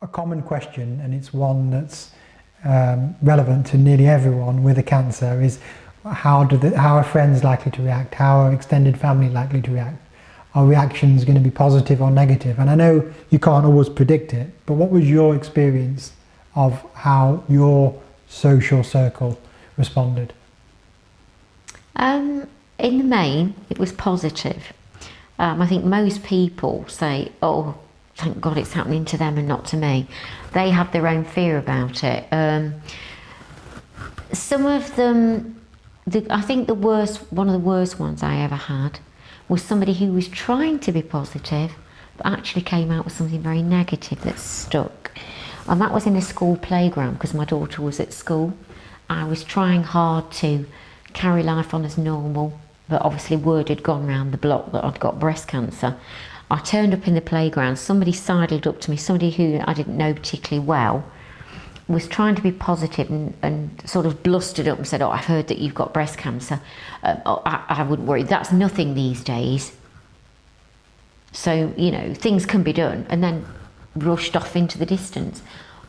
a common question, and it's one that's relevant to nearly everyone with a cancer, is how are friends likely to react? How are extended family likely to react? Are reactions going to be positive or negative? And I know you can't always predict it, but what was your experience of how your social circle responded? In the main, it was positive. I think most people say, oh, thank God it's happening to them and not to me. They have their own fear about it. Some of them, I think one of the worst ones I ever had was somebody who was trying to be positive, but actually came out with something very negative that stuck. And that was in a school playground, because my daughter was at school. I was trying hard to carry life on as normal, but obviously word had gone round the block that I'd got breast cancer. I turned up in the playground, somebody sidled up to me, somebody who I didn't know particularly well, was trying to be positive and sort of blustered up and said, oh, I've heard that you've got breast cancer. I wouldn't worry, that's nothing these days. So, you know, things can be done, and then rushed off into the distance.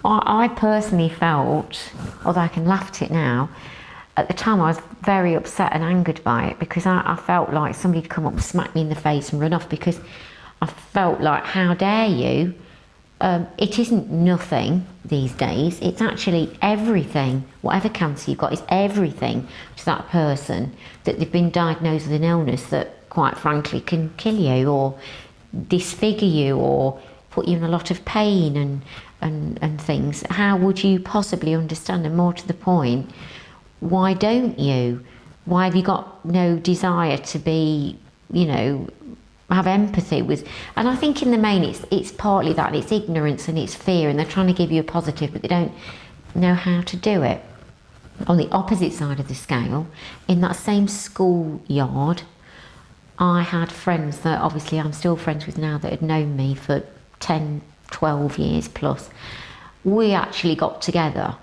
I personally felt, although I can laugh at it now, at the time I was very upset and angered by it, because I felt like somebody had come up and smacked me in the face and run off, because I felt like, how dare you? It isn't nothing these days, it's actually everything. Whatever cancer you've got is everything to that person, that they've been diagnosed with an illness that quite frankly can kill you or disfigure you or put you in a lot of pain and things. How would you possibly understand? And more to the point, why don't you? Why have you got no desire to be, you know, have empathy with? And I think in the main it's partly that, it's ignorance and it's fear, and they're trying to give you a positive, but they don't know how to do it. On the opposite side of the scale, in that same schoolyard, I had friends that obviously I'm still friends with now, that had known me for 10, 12 years plus. We actually got together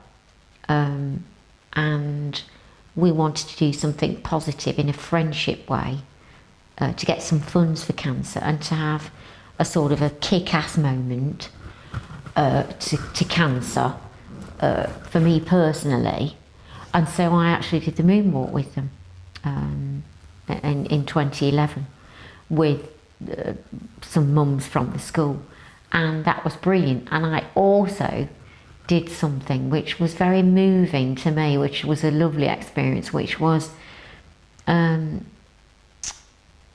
and we wanted to do something positive in a friendship way, to get some funds for cancer and to have a sort of a kick-ass moment to cancer for me personally. And so I actually did the moonwalk with them in 2011 with some mums from the school, and that was brilliant. And I also did something which was very moving to me, which was a lovely experience, which was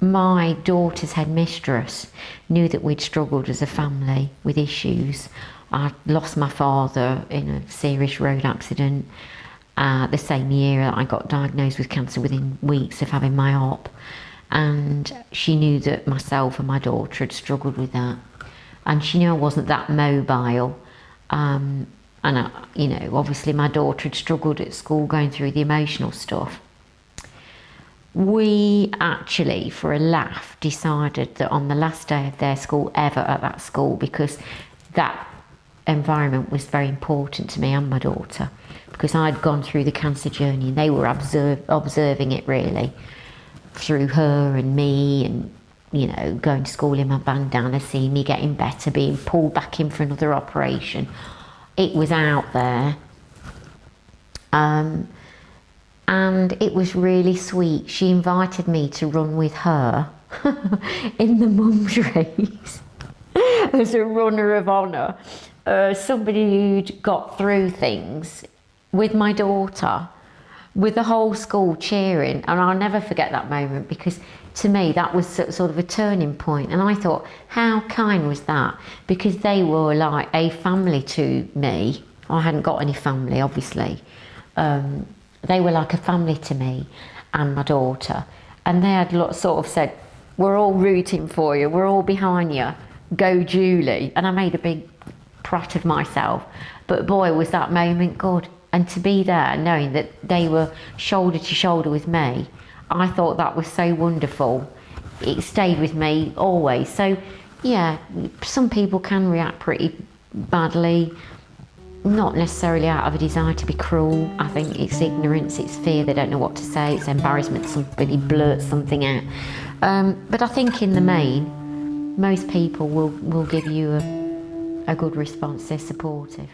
my daughter's headmistress knew that we'd struggled as a family with issues. I lost my father in a serious road accident the same year that I got diagnosed with cancer, within weeks of having my op, and she knew that myself and my daughter had struggled with that, and she knew I wasn't that mobile, and you know, obviously my daughter had struggled at school going through the emotional stuff. We actually, for a laugh, decided that on the last day of their school ever at that school, because that environment was very important to me and my daughter, because I'd gone through the cancer journey and they were observing it really through her and me, and you know, going to school in my bandana, seeing me getting better, being pulled back in for another operation. It was out there. And it was really sweet. She invited me to run with her in the mum's race as a runner of honour. Somebody who'd got through things with my daughter, with the whole school cheering. And I'll never forget that moment, because to me that was sort of a turning point. And I thought, how kind was that? Because they were like a family to me. I hadn't got any family, obviously. They were like a family to me and my daughter, and they had sort of said, we're all rooting for you, we're all behind you, go Julie. And I made a big prat of myself, but boy was that moment good. And to be there knowing that they were shoulder to shoulder with me, I thought that was so wonderful. It stayed with me always. So yeah, some people can react pretty badly, not necessarily out of a desire to be cruel. I think it's ignorance, it's fear, they don't know what to say, it's embarrassment, somebody blurts something out. But I think in the main, most people will give you a good response, they're supportive.